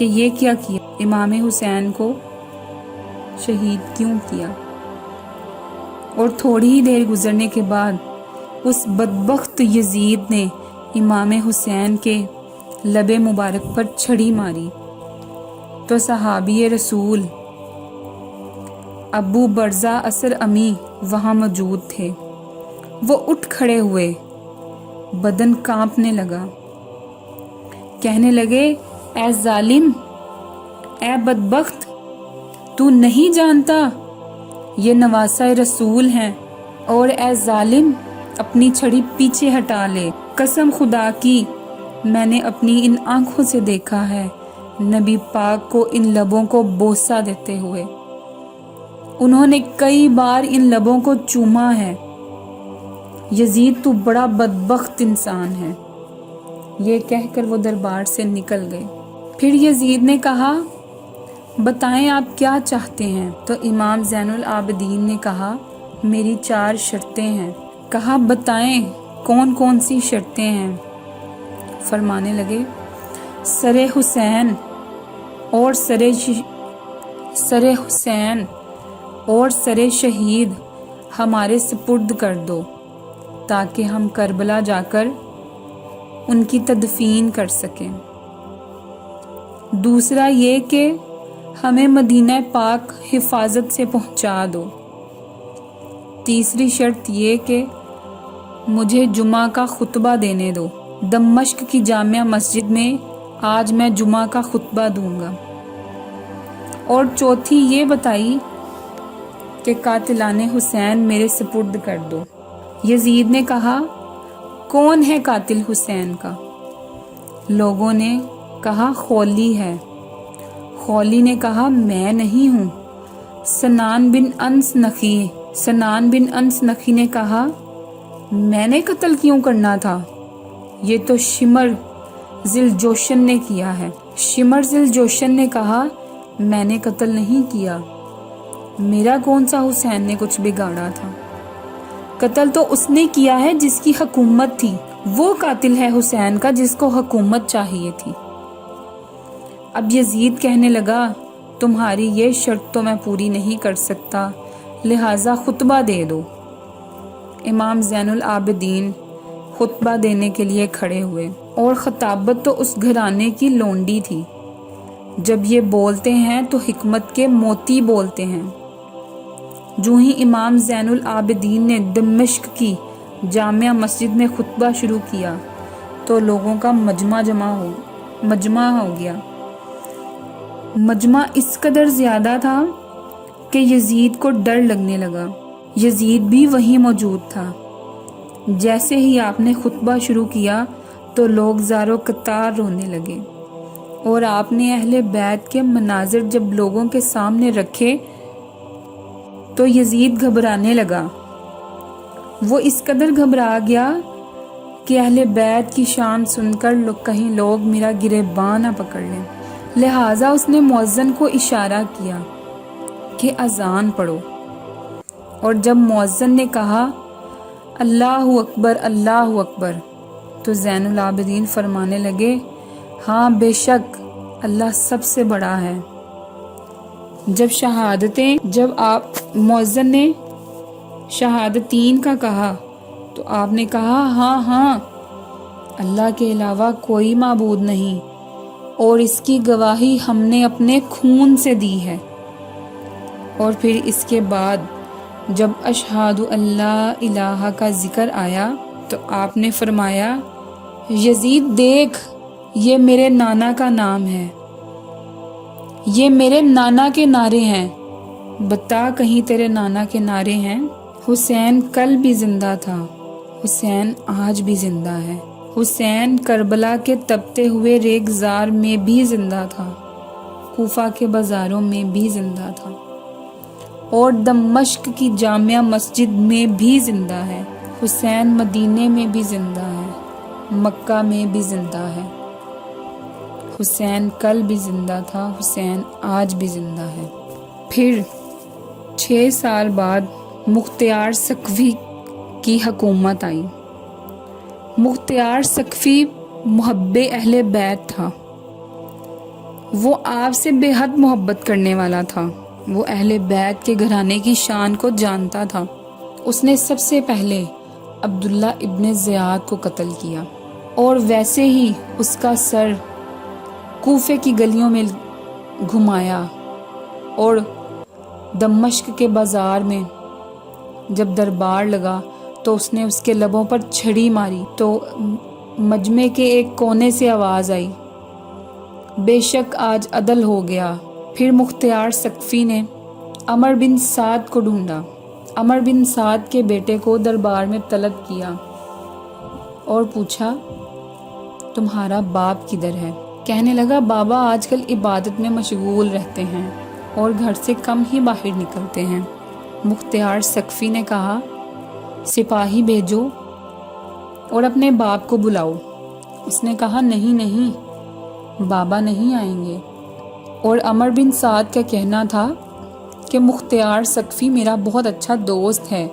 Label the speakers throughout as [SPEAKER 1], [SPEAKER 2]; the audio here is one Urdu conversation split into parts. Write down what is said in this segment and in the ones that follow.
[SPEAKER 1] کہ یہ کیا کیا، امام حسین کو شہید کیوں کیا۔ اور تھوڑی ہی دیر گزرنے کے بعد اس بدبخت یزید نے امام حسین کے لب مبارک پر چھڑی ماری تو صحابی رسول ابو برزہ اثر امی وہاں موجود تھے۔ وہ اٹھ کھڑے ہوئے، بدن کانپنے لگا، کہنے لگے، اے ظالم، اے بدبخت، تو نہیں جانتا یہ نواسہ رسول ہیں، اور اے ظالم اپنی چھڑی پیچھے ہٹا لے۔ قسم خدا کی میں نے اپنی ان آنکھوں سے دیکھا ہے نبی پاک کو ان لبوں کو بوسہ دیتے ہوئے، انہوں نے کئی بار ان لبوں کو چوما ہے۔ یزید تو بڑا بدبخت انسان ہے۔ یہ کہہ کر وہ دربار سے نکل گئے۔ پھر یزید نے کہا، بتائیں آپ کیا چاہتے ہیں؟ تو امام زین العابدین نے کہا، میری 4 شرطیں ہیں۔ کہا، بتائیں کون کون سی شرطیں ہیں؟ فرمانے لگے، سر حسین اور سر شہید ہمارے سپرد کر دو تاکہ ہم کربلا جا کر ان کی تدفین کر سکیں۔ دوسرا یہ کہ ہمیں مدینہ پاک حفاظت سے پہنچا دو۔ تیسری شرط یہ کہ مجھے جمعہ کا خطبہ دینے دو، دمشق کی جامع مسجد میں آج میں جمعہ کا خطبہ دوں گا۔ اور چوتھی یہ بتائی کہ قاتلان حسین میرے سپرد کر دو۔ یزید نے کہا، کون ہے قاتل حسین کا؟ لوگوں نے کہا، خولی ہے۔ خولی نے کہا، میں نہیں ہوں۔ سنان بن انس نخی نے کہا، میں نے قتل کیوں کرنا تھا؟ یہ تو شمر ذی الجوشن نے کیا ہے۔ شمر ذی الجوشن نے کہا، میں نے قتل نہیں کیا، میرا کون سا حسین نے کچھ بگاڑا تھا؟ قتل تو اس نے کیا ہے جس کی حکومت تھی، وہ قاتل ہے حسین کا جس کو حکومت چاہیے تھی۔ اب یزید کہنے لگا، تمہاری یہ شرط تو میں پوری نہیں کر سکتا، لہٰذا خطبہ دے دو۔ امام زین العابدین خطبہ دینے کے لیے کھڑے ہوئے، اور خطابت تو اس گھرانے کی لونڈی تھی۔ جب یہ بولتے ہیں تو حکمت کے موتی بولتے ہیں۔ جو ہی امام زین العابدین نے دمشق کی جامع مسجد میں خطبہ شروع کیا تو لوگوں کا مجمع ہو گیا۔ مجمع اس قدر زیادہ تھا کہ یزید کو ڈر لگنے لگا۔ یزید بھی وہیں موجود تھا۔ جیسے ہی آپ نے خطبہ شروع کیا تو لوگ زارو قطار رونے لگے، اور آپ نے اہل بیت کے مناظر جب لوگوں کے سامنے رکھے تو یزید گھبرانے لگا۔ وہ اس قدر گھبرا گیا کہ اہل بیت کی شان سن کر کہیں لوگ میرا گریباں نہ پکڑ لیں، لہٰذا اس نے مؤذن کو اشارہ کیا کہ اذان پڑھو۔ اور جب مؤذن نے کہا، اللہ اکبر اللہ اکبر، تو زین العابدین فرمانے لگے، ہاں بے شک اللہ سب سے بڑا ہے۔ جب مؤذن نے شہادتین کا کہا تو آپ نے کہا، ہاں اللہ کے علاوہ کوئی معبود نہیں، اور اس کی گواہی ہم نے اپنے خون سے دی ہے۔ اور پھر اس کے بعد جب اشہد اللہ الہ کا ذکر آیا تو آپ نے فرمایا، یزید دیکھ، یہ میرے نانا کا نام ہے، یہ میرے نانا کے نعرے ہیں، بتا کہیں تیرے نانا کے نعرے ہیں؟ حسین کل بھی زندہ تھا، حسین آج بھی زندہ ہے، حسین کربلا کے تپتے ہوئے ریگزار میں بھی زندہ تھا، کوفہ کے بازاروں میں بھی زندہ تھا، اور دمشق کی جامع مسجد میں بھی زندہ ہے۔ حسین مدینے میں بھی زندہ ہے، مکہ میں بھی زندہ ہے۔ حسین کل بھی زندہ تھا، حسین آج بھی زندہ ہے۔ پھر 6 سال بعد مختار سقفی کی حکومت آئی۔ مختار سقفی محب اہل بیت تھا۔ وہ آپ سے بے حد محبت کرنے والا تھا، وہ اہل بیت کے گھرانے کی شان کو جانتا تھا۔ اس نے سب سے پہلے عبداللہ ابن زیاد کو قتل کیا اور ویسے ہی اس کا سر کوفے کی گلیوں میں گھمایا، اور دمشق کے بازار میں جب دربار لگا تو اس نے اس کے لبوں پر چھڑی ماری تو مجمع کے ایک کونے سے آواز آئی، بے شک آج عدل ہو گیا۔ پھر مختار ثقفی نے عمر بن سعد کو ڈھونڈا، عمر بن سعد کے بیٹے کو دربار میں طلب کیا اور پوچھا تمہارا باپ کدھر ہے؟ کہنے لگا بابا آج کل عبادت میں مشغول رہتے ہیں اور گھر سے کم ہی باہر نکلتے ہیں۔ مختار ثقفی نے کہا سپاہی بھیجو اور اپنے باپ کو بلاؤ۔ اس نے کہا نہیں، بابا نہیں آئیں گے۔ اور عمر بن سعد کا کہنا تھا کہ مختار ثقفی میرا بہت اچھا دوست ہے،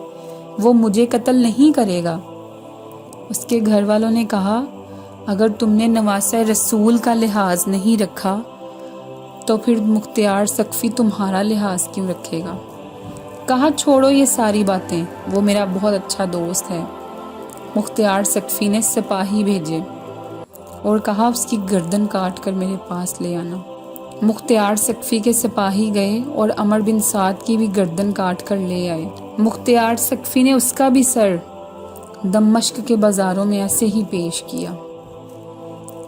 [SPEAKER 1] وہ مجھے قتل نہیں کرے گا۔ اس کے گھر والوں نے کہا اگر تم نے نواسہ رسول کا لحاظ نہیں رکھا تو پھر مختار ثقفی تمہارا لحاظ کیوں رکھے گا؟ کہا چھوڑو یہ ساری باتیں، وہ میرا بہت اچھا دوست ہے۔ مختار ثقفی نے سپاہی بھیجے اور کہا اس کی گردن کاٹ کر میرے پاس لے آنا۔ مختار ثقفی کے سپاہی گئے اور عمر بن سعد کی بھی گردن کاٹ کر لے آئے۔ مختار ثقفی نے اس کا بھی سر دمشق کے بازاروں میں ایسے ہی پیش کیا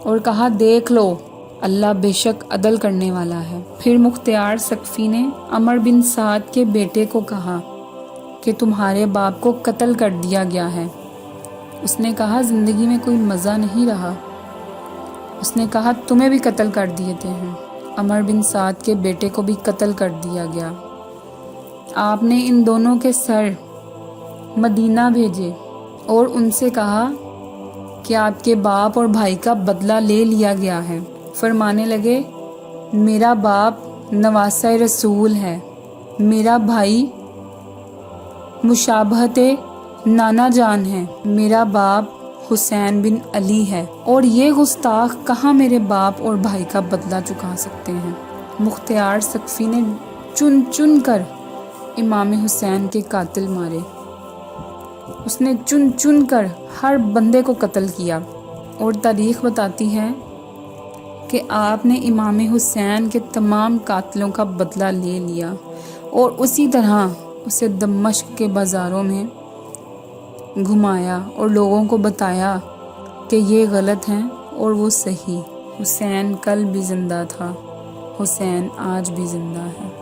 [SPEAKER 1] اور کہا دیکھ لو اللہ بے شک عدل کرنے والا ہے۔ پھر مختار ثقفی نے عمر بن سعد کے بیٹے کو کہا کہ تمہارے باپ کو قتل کر دیا گیا ہے۔ اس نے کہا زندگی میں کوئی مزہ نہیں رہا۔ اس نے کہا تمہیں بھی قتل کر دیتے ہیں۔ عمر بن سعد کے بیٹے کو بھی قتل کر دیا گیا۔ آپ نے ان دونوں کے سر مدینہ بھیجے اور ان سے کہا کہ آپ کے باپ اور بھائی کا بدلہ لے لیا گیا ہے۔ فرمانے لگے میرا باپ نواسہ رسول ہے، میرا بھائی مشابہت نانا جان ہے، میرا باپ حسین بن علی ہے، اور یہ گستاخ کہاں میرے باپ اور بھائی کا بدلہ چکا سکتے ہیں۔ مختار ثقفی نے چن چن کر امام حسین کے قاتل مارے، اس نے چن چن کر ہر بندے کو قتل کیا، اور تاریخ بتاتی ہے کہ آپ نے امام حسین کے تمام قاتلوں کا بدلہ لے لیا اور اسی طرح اسے دمشق کے بازاروں میں گھمایا اور لوگوں کو بتایا کہ یہ غلط ہیں اور وہ صحیح۔ حسین کل بھی زندہ تھا، حسین آج بھی زندہ ہے۔